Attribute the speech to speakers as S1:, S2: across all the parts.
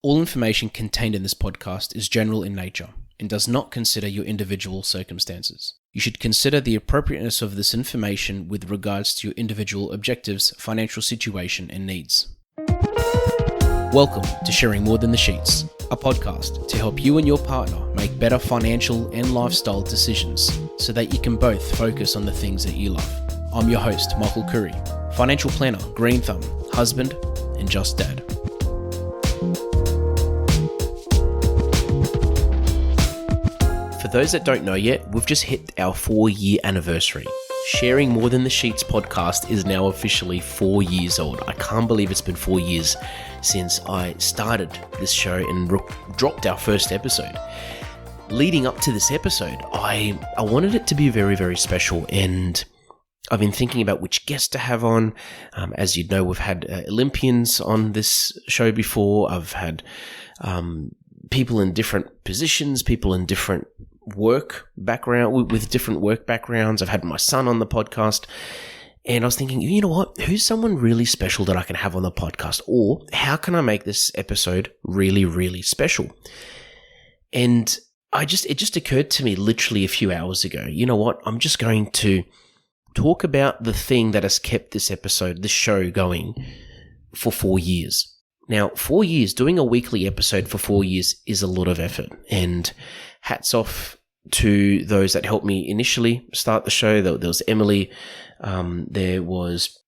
S1: All information contained in this podcast is general in nature and does not consider your individual circumstances. You should consider the appropriateness of this information with regards to your individual objectives, financial situation, and needs. Welcome to Sharing More Than the Sheets, a podcast to help you and your partner make better financial and lifestyle decisions so that you can both focus on the things that you love. I'm your host, Michael Khouri, financial planner, green thumb, husband, and just dad. For those that don't know yet, we've just hit our 4-year anniversary. Sharing More Than the Sheets podcast is now officially 4 years old. I can't believe it's been 4 years since I started this show and dropped our first episode. Leading up to this episode, I wanted it to be very, very special, and I've been thinking about which guests to have on. As you know, we've had Olympians on this show before. I've had people in different positions, people in different work background, with different work backgrounds. I've had my son on the podcast, and I was thinking, you know what? Who's someone really special that I can have on the podcast? Or how can I make this episode really, really special? And it just occurred to me literally a few hours ago, you know what? I'm just going to talk about the thing that has kept this show going for 4 years. Now, 4 years, doing a weekly episode for 4 years is a lot of effort, and hats off to those that helped me initially start the show. There was Emily, there was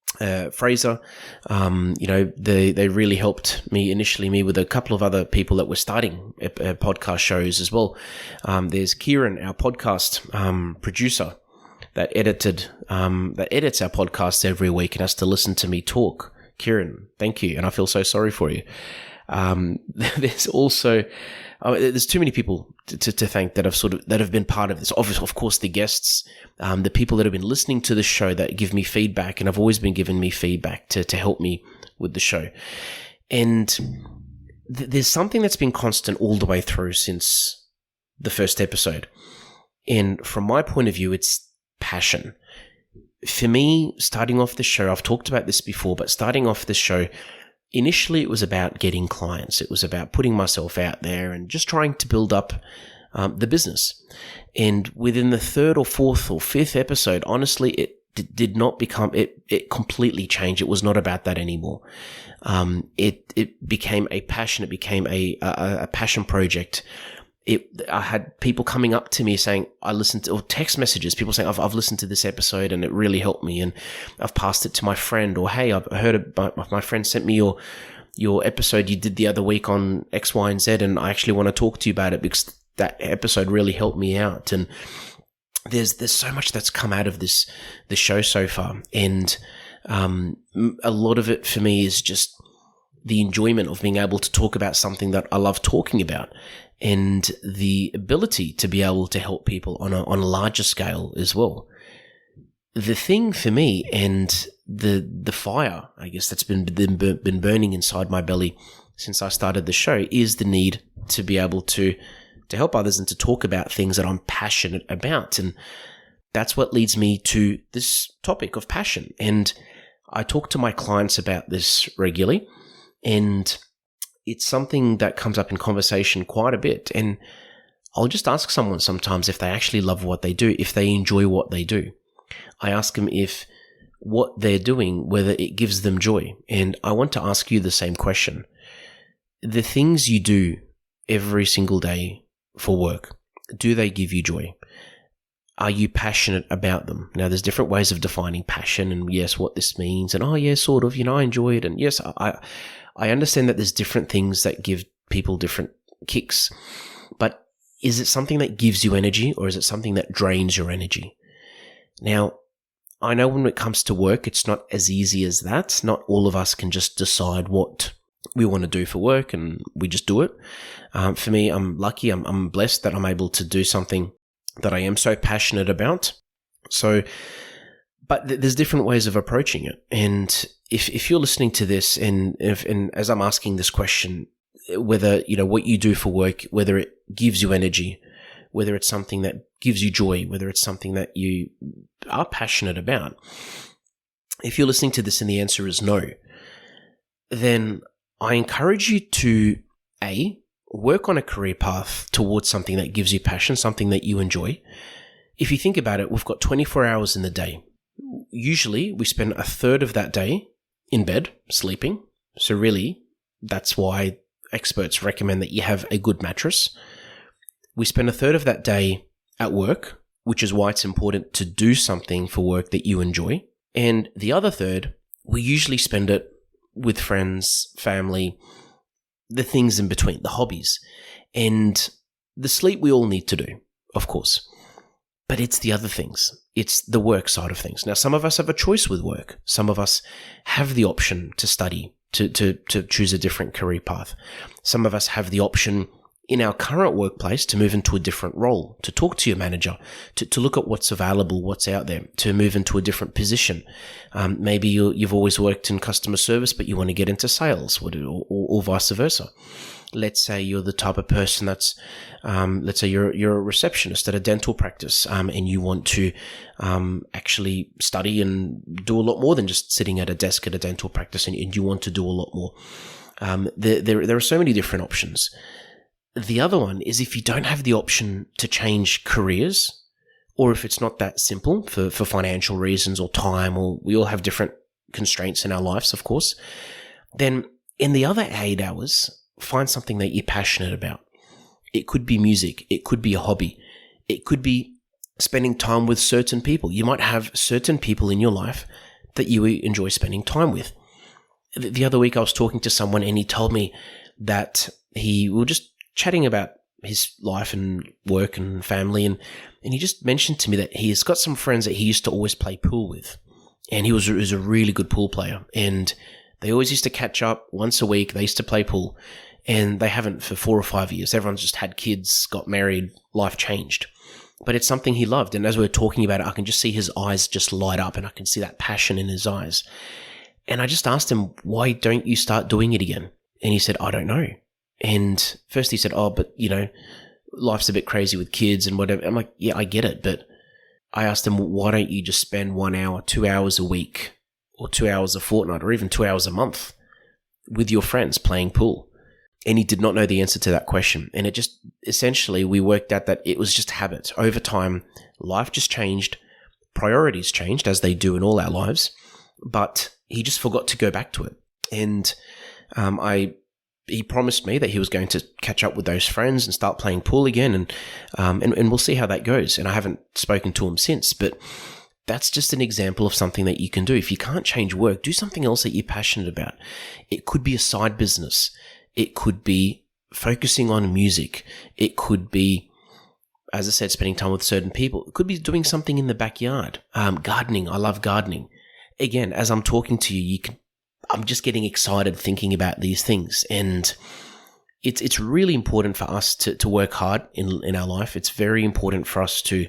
S1: Fraser. They really helped me initially, me with a couple of other people that were starting podcast shows as well. There's Kieran, our podcast producer, that edits our podcasts every week and has to listen to me talk. Kieran, thank you, and I feel so sorry for you. There's also there's too many people to thank that have been part of this. Of course, the guests, the people that have been listening to the show that give me feedback, and have always been giving me feedback to help me with the show. And there's something that's been constant all the way through since the first episode. And from my point of view, it's passion. For me, starting off the show, I've talked about this before, but starting off the show, initially it was about getting clients. It was about putting myself out there and just trying to build up the business. And within the third or fourth or fifth episode, honestly, it did not become, it completely changed. It was not about that anymore. It became a passion. It became a passion project. I had people coming up to me saying, I listened to, or text messages, people saying, I've listened to this episode and it really helped me, and I've passed it to my friend, or hey, I've heard it, my friend sent me your episode you did the other week on X, Y, and Z, and I actually want to talk to you about it because that episode really helped me out. And there's so much that's come out of the show so far, and a lot of it for me is just the enjoyment of being able to talk about something that I love talking about, and the ability to be able to help people on a larger scale as well. The thing for me, and the fire, I guess, that's been burning inside my belly since I started the show, is the need to be able to help others and to talk about things that I'm passionate about. And that's what leads me to this topic of passion. And I talk to my clients about this regularly, and it's something that comes up in conversation quite a bit. And I'll just ask someone sometimes if they actually love what they do, if they enjoy what they do. I ask them if what they're doing, whether it gives them joy. And I want to ask you the same question. The things you do every single day for work, do they give you joy? Are you passionate about them? Now, there's different ways of defining passion, and yes, what this means, and sort of, I enjoy it. And yes, I understand that there's different things that give people different kicks, but is it something that gives you energy, or is it something that drains your energy? Now, I know when it comes to work, it's not as easy as that. Not all of us can just decide what we want to do for work and we just do it. For me, I'm lucky, I'm blessed that I'm able to do something that I am so passionate about. But there's different ways of approaching it. And if you're listening to this, and as I'm asking this question, whether, what you do for work, whether it gives you energy, whether it's something that gives you joy, whether it's something that you are passionate about, if you're listening to this and the answer is no, then I encourage you to Work on a career path towards something that gives you passion, something that you enjoy. If you think about it, we've got 24 hours in the day. Usually, we spend a third of that day in bed, sleeping. So really, that's why experts recommend that you have a good mattress. We spend a third of that day at work, which is why it's important to do something for work that you enjoy. And the other third, we usually spend it with friends, family, the things in between, the hobbies. And the sleep we all need to do, of course. But it's the other things. It's the work side of things. Now, some of us have a choice with work. Some of us have the option to study, to choose a different career path. Some of us have the option in our current workplace to move into a different role, to talk to your manager, to look at what's available, what's out there, to move into a different position. Maybe you've always worked in customer service, but you want to get into sales, or vice versa. Let's say you're the type of person that's, let's say you're a receptionist at a dental practice, and you want to actually study and do a lot more than just sitting at a desk at a dental practice, and you want to do a lot more. There are so many different options. The other one is if you don't have the option to change careers, or if it's not that simple for financial reasons or time, or we all have different constraints in our lives, of course, then in the other 8 hours, find something that you're passionate about. It could be music. It could be a hobby. It could be spending time with certain people. You might have certain people in your life that you enjoy spending time with. The other week I was talking to someone and he told me that we were just chatting about his life and work and family, and he just mentioned to me that he has got some friends that he used to always play pool with, and he was a really good pool player, and they always used to catch up once a week. They used to play pool, and they haven't for 4 or 5 years. Everyone's just had kids, got married, life changed. But it's something he loved, and as we were talking about it, I can just see his eyes just light up, and I can see that passion in his eyes. And I just asked him, why don't you start doing it again? And he said, I don't know. And first he said, but life's a bit crazy with kids and whatever. I'm like, yeah, I get it. But I asked him, why don't you just spend 1 hour, 2 hours a week, or 2 hours a fortnight, or even 2 hours a month with your friends playing pool? And he did not know the answer to that question. And it just, essentially, we worked out that it was just habit. Over time, life just changed. Priorities changed, as they do in all our lives. But he just forgot to go back to it. And he promised me that he was going to catch up with those friends and start playing pool again, and we'll see how that goes. And I haven't spoken to him since, but that's just an example of something that you can do. If you can't change work, do something else that you're passionate about. It could be a side business. It could be focusing on music. It could be, as I said, spending time with certain people. It could be doing something in the backyard. Gardening. I love gardening. Again, as I'm talking to you, I'm just getting excited thinking about these things, and it's really important for us to work hard in our life. It's very important for us to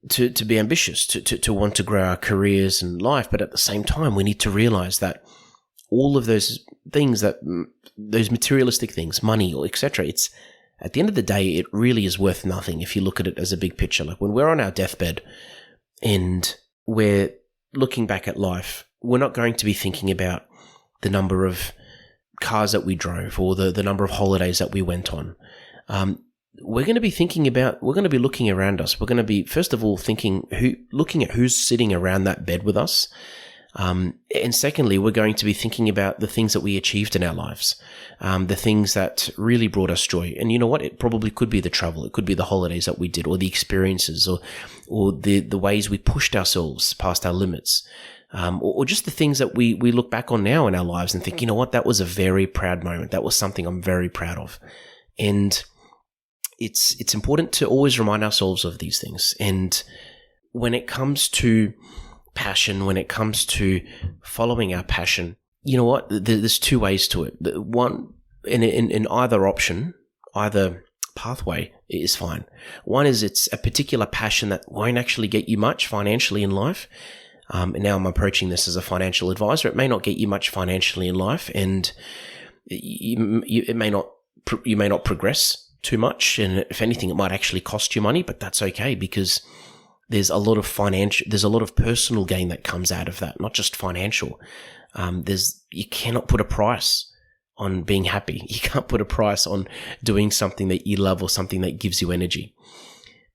S1: be ambitious, to want to grow our careers and life, but at the same time, we need to realize that all of those things, those materialistic things, money or etc., it's at the end of the day, it really is worth nothing if you look at it as a big picture. Like when we're on our deathbed and we're looking back at life, we're not going to be thinking about the number of cars that we drove or the number of holidays that we went on. We're going to be looking around us. We're going to be, first of all, looking at who's sitting around that bed with us. And secondly, we're going to be thinking about the things that we achieved in our lives, the things that really brought us joy. And you know what? It probably could be the travel. It could be the holidays that we did, or the experiences, or the ways we pushed ourselves past our limits. Or just the things that we look back on now in our lives and think, you know what, that was a very proud moment. That was something I'm very proud of. And it's important to always remind ourselves of these things. And when it comes to passion, when it comes to following our passion, you know what, there's two ways to it. One, in either option, either pathway is fine. One is it's a particular passion that won't actually get you much financially in life. And now I'm approaching this as a financial advisor. It may not get you much financially in life, and you may not progress too much. And if anything, it might actually cost you money, but that's okay because there's a lot of personal gain that comes out of that, not just financial. You cannot put a price on being happy. You can't put a price on doing something that you love or something that gives you energy.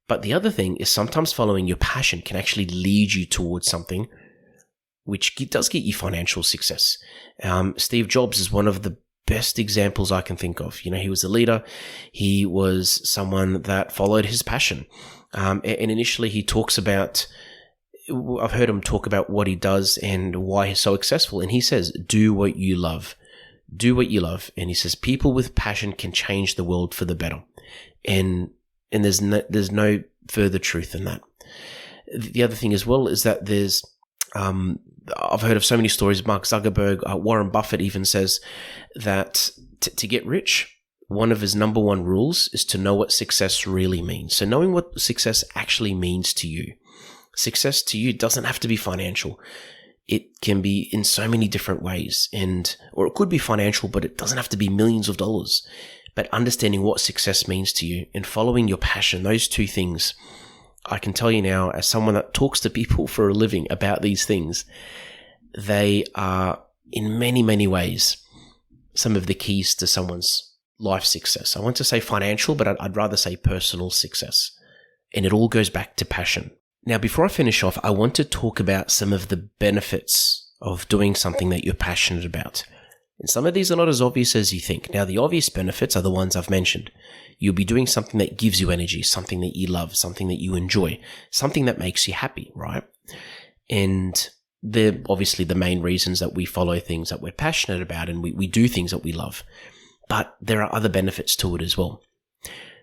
S1: But the other thing is sometimes following your passion can actually lead you towards something which does get you financial success. Steve Jobs is one of the best examples I can think of. He was a leader. He was someone that followed his passion. And initially he talks about, I've heard him talk about what he does and why he's so successful. And he says, do what you love. Do what you love. And he says, people with passion can change the world for the better. And there's no further truth than that. The other thing as well is that there's, I've heard of so many stories. Mark Zuckerberg, Warren Buffett even says that to get rich, one of his number one rules is to know what success really means. So knowing what success actually means to you. Success to you doesn't have to be financial. It can be in so many different ways, or it could be financial, but it doesn't have to be millions of dollars. But understanding what success means to you and following your passion, those two things, I can tell you now, as someone that talks to people for a living about these things, they are in many, many ways some of the keys to someone's life success. I want to say financial, but I'd rather say personal success. And it all goes back to passion. Now, before I finish off, I want to talk about some of the benefits of doing something that you're passionate about. And some of these are not as obvious as you think. Now, the obvious benefits are the ones I've mentioned. You'll be doing something that gives you energy, something that you love, something that you enjoy, something that makes you happy, right? And they're obviously the main reasons that we follow things that we're passionate about and we do things that we love. But there are other benefits to it as well.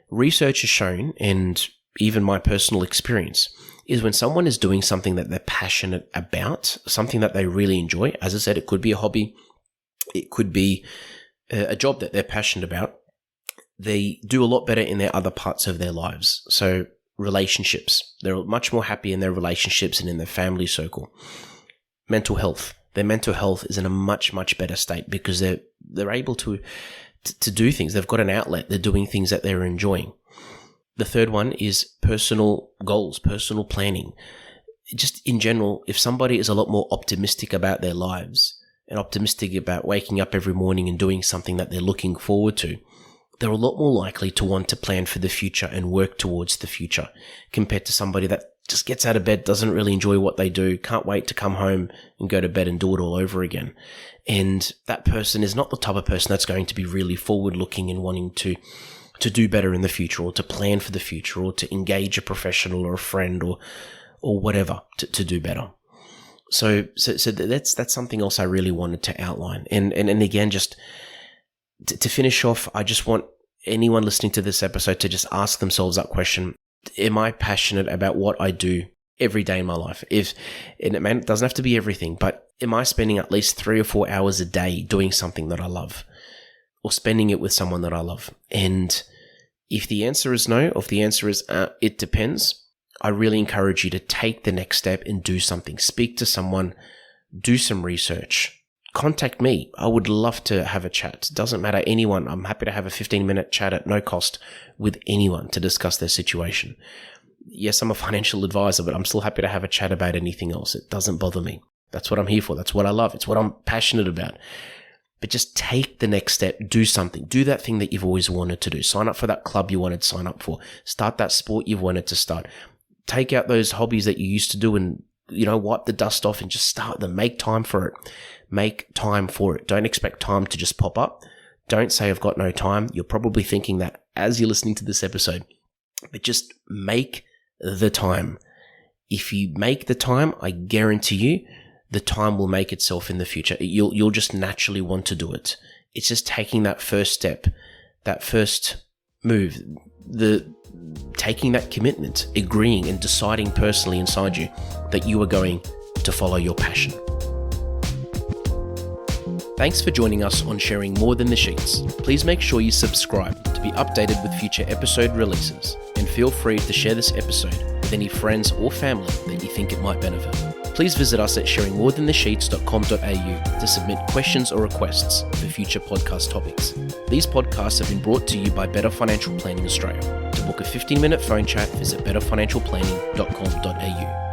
S1: Research has shown, and even my personal experience, is when someone is doing something that they're passionate about, something that they really enjoy. As I said, it could be a hobby. It could be a job that they're passionate about. They do a lot better in their other parts of their lives. So relationships, they're much more happy in their relationships and in their family circle. Mental health, their mental health is in a much, much better state because they're able to do things. They've got an outlet. They're doing things that they're enjoying. The third one is personal goals, personal planning. Just in general, if somebody is a lot more optimistic about their lives and optimistic about waking up every morning and doing something that they're looking forward to, they're a lot more likely to want to plan for the future and work towards the future compared to somebody that just gets out of bed, doesn't really enjoy what they do, can't wait to come home and go to bed and do it all over again. And that person is not the type of person that's going to be really forward-looking and wanting to do better in the future or to plan for the future or to engage a professional or a friend or whatever to do better. So that's something else I really wanted to outline. And again, just to finish off, I just want anyone listening to this episode to just ask themselves that question. Am I passionate about what I do every day in my life? And it doesn't have to be everything, but am I spending at least 3 or 4 hours a day doing something that I love or spending it with someone that I love? And if the answer is no, or if the answer is it depends, I really encourage you to take the next step and do something. Speak to someone, do some research. Contact me. I would love to have a chat. It doesn't matter, anyone. I'm happy to have a 15-minute chat at no cost with anyone to discuss their situation. Yes, I'm a financial advisor, but I'm still happy to have a chat about anything else. It doesn't bother me. That's what I'm here for. That's what I love. It's what I'm passionate about. But just take the next step. Do something. Do that thing that you've always wanted to do. Sign up for that club you wanted to sign up for. Start that sport you've wanted to start. Take out those hobbies that you used to do and, wipe the dust off and just start them. Make time for it. Make time for it. Don't expect time to just pop up. Don't say I've got no time. You're probably thinking that as you're listening to this episode. But just make the time. If you make the time, I guarantee you, the time will make itself in the future. You'll just naturally want to do it. It's just taking that first step, that first move, taking that commitment, agreeing and deciding personally inside you that you are going to follow your passion. Thanks for joining us on Sharing More Than the Sheets. Please make sure you subscribe to be updated with future episode releases, and feel free to share this episode with any friends or family that you think it might benefit. Please visit us at sharingmorethanthesheets.com.au to submit questions or requests for future podcast topics. These podcasts have been brought to you by Better Financial Planning Australia. To book a 15-minute phone chat, visit betterfinancialplanning.com.au.